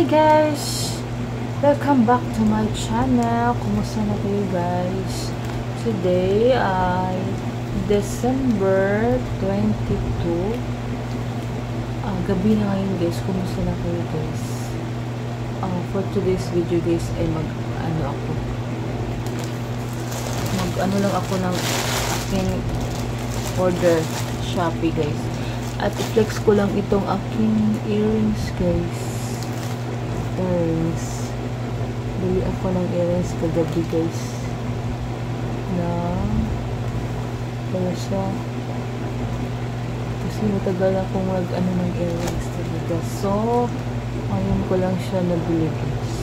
Hi guys! Welcome back to my channel. Kumusta na kayo guys? Today ay December 22. Gabi na ngayon guys. Kumusta na kayo guys? For today's video guys ay mag lang ako ng aking order Shopee guys. At i-flex ko lang itong aking earrings guys. Bili ako ng earrings kagabi guys na kaya siya kasi matagal akong ng earrings talaga. So ngayon ko lang siya nabili guys.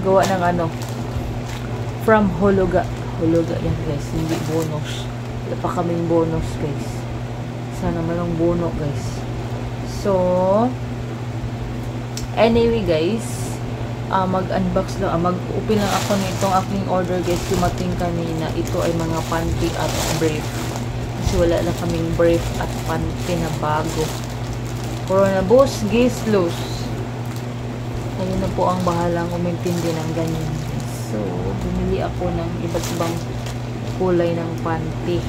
Gawa ng from Huluga yan guys, hindi bonus. Wala pa kaming bonus guys. Sana malang bono guys. So anyway guys, mag-unbox lang, mag-open lang ako nitong aking order guys. Dumating kanina. Ito ay mga panty at brief. Kasi wala na kaming brief at panty na bago. Corona Boost, Gaze Loose. Kayo na po ang bahalang umintindi ng ganyan. So, bumili ako ng iba't ibang kulay ng panty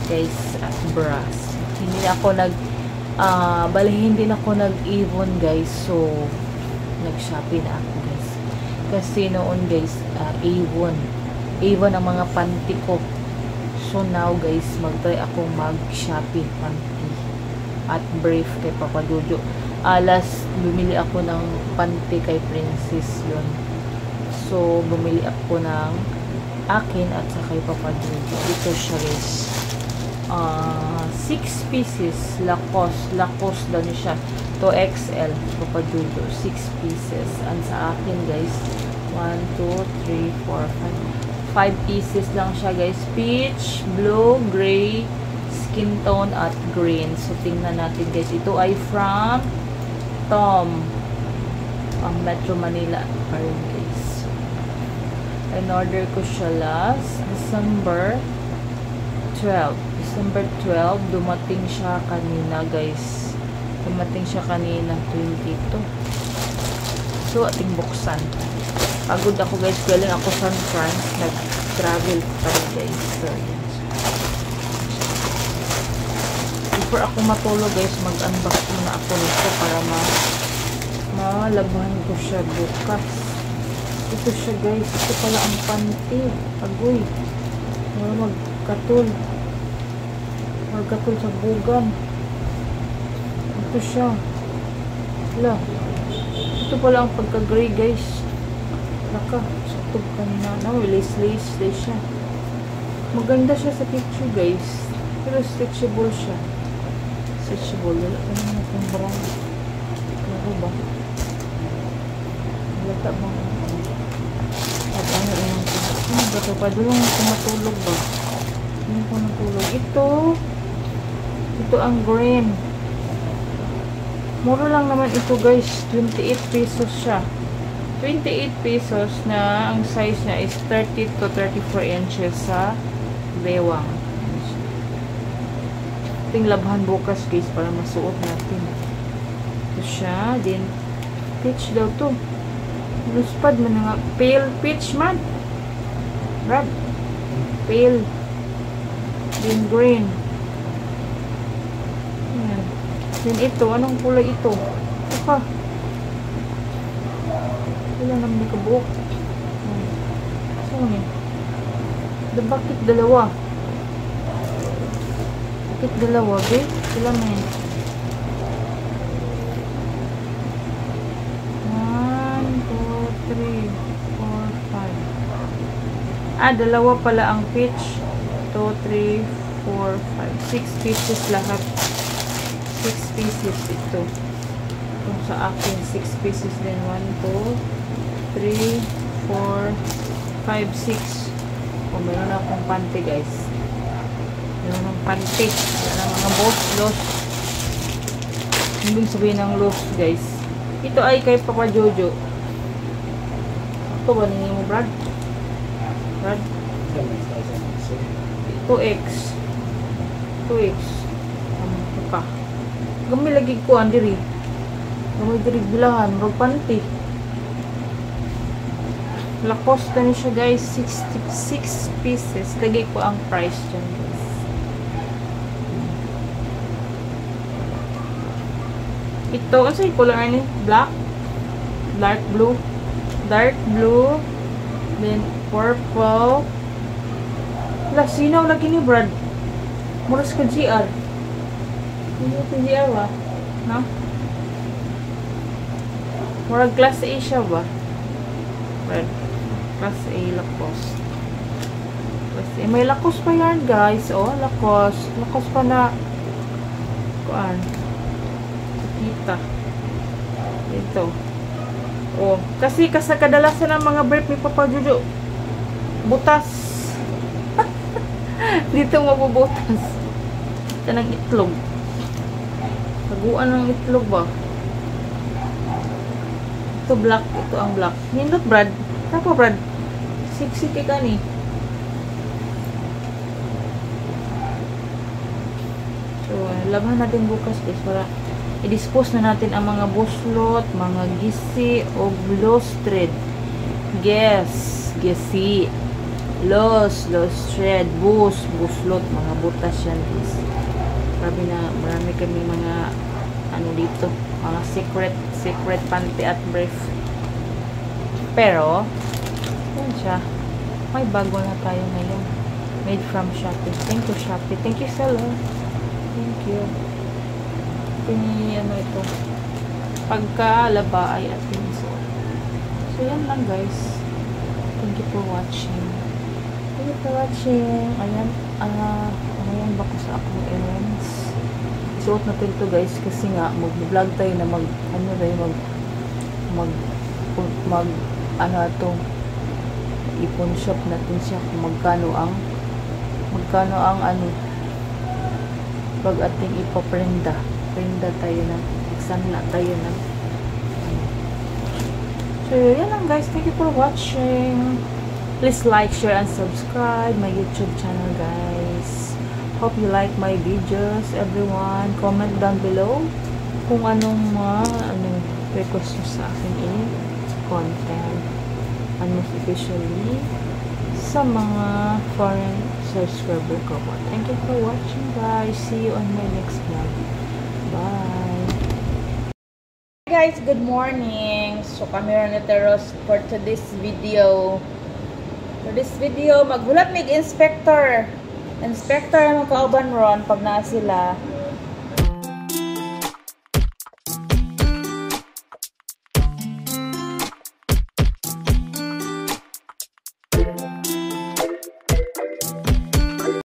guys at bras. Hindi ako hindi na ako nag-Avon guys. So, nag-Shopee na ako guys. Kasi noon guys, Avon ang mga panty ko. So, now guys, mag-try akong mag-Shopee panty at brief kay Papa Jojo. Last, bumili ako ng panty kay Princess yun. So, bumili ako ng akin at sa kay Papa Jojo. Ito siya guys. 6 pieces. Lacoste daw niya siya. 2XL. Papa Jojo. 6 pieces. And sa akin guys, 1, 2, 3, 4, 5. 5 pieces lang siya guys. Peach, blue, gray, skin tone, at green. So, tingnan natin guys. Ito ay from Tom. Metro Manila. Ayun guys. In-order ko siya last December 12. December 12, dumating siya kanina guys. Dumating siya kanina 22. So, ating buksan. Pagod ako guys. Galing ako San Fran. Nag-travel pa rin guys. So, yan. Before ako matulog guys, mag-unbox muna ako nito para malabahan ko siya bukas. Ito siya guys. Ito pala ang panty. Agoy. Magkatul sa bugan. Ito siya. Wala. Ito pala ang pagka-gray guys. Naka. Sutog kanina. Lace siya. Maganda siya sa picture guys. Pero stretchable siya. Stretchable. Wala ka naman itong brand. Ano ba? Wala ka bang ito pa doon matulog ba? Hindi ko natulog. Ito ang green. Mura lang naman ito guys. 28 pesos siya. 28 pesos na ang size niya is 30 to 34 inches sa bewang. Ating labhan bukas guys para masuot natin. Ito siya. Then peach daw to. Luspad man nga. Pale peach man. Red. Pale. Then green. Ayan. Then ito. Anong kulay ito? Ito ka. Wala naman kabuok. So, bakit dalawa? Bakit dalawa, babe? Sila man. 1, 2, 3, 4, 5. Dalawa pala ang peach. 2, 3, 4, 5. 6 pieces lahat. 6 pieces ito. Kung sa akin, 6 pieces din. 1, 2, 3, 4, 5, 6. Meron na akong panty guys. Meron ng panty. Meron ng mga loss. Hindi sabihin ng loss guys. Ito ay kay Papa Jojo. Ito ba ninyo mo Brad? 2X. Ito pa. Gamay lagi ko andiri. Gamay diri bilahan, murag panty. Lacoste na siya guys, 66 pieces. Lagay ko ang price dyan guys. Ito, ano sa color ni? Black, dark blue, then purple. Wala, sinaw lagi ni Brad. Muras ka GR. Hindi ka GR ba? No? Murag class A siya ba? Red. Class A Lacoste. Class A. May Lacoste pa yan guys. Oh, Lacoste. Lacoste pa na. Kuan. Kita. Ito. Oh. Kasi kadalasan ng mga brief ni Papa Jojo. Butas. Dito mabubutas. Ito ng itlog. Taguan ng itlog ba? Ito black. Ito ang black. Nindot Brad. Tapo Brad. Siksik ka ni. So, labhan natin bukas guys para i-dispose na natin ang mga buslot, mga gisi o loose thread. Gisi. Loose thread, buslot, mga butas yan guys. Grabe na, marami kami mga ano dito, mga secret panty at brief. Pero yan siya. May bago na tayo ngayon. Made from Shopee. Thank you Shopee. Thank you seller. Thank you. Ano ito. Pagkalaba ay ating so yan lang guys. Thank you for watching. Thank you for watching. Ayan. Ayan ba ko sa akong errands. Isuot natin ito guys kasi nga mag-vlog tayo na mag ipon shop natin siya kung magkano ang ano pag ating ipaprenda tayo na examine tayo na so yan lang guys. Thank you for watching. Please like, share and subscribe my YouTube channel guys. Hope you like my videos everyone. Comment down below kung anong request nyo sa akin content, and most especially sa mga foreign subscriber ko. Thank you for watching guys. See you on my next vlog. Bye guys, good morning. So kami rin iteros for today's video. Maghulat mig inspector ang kauban ron pag naa sila.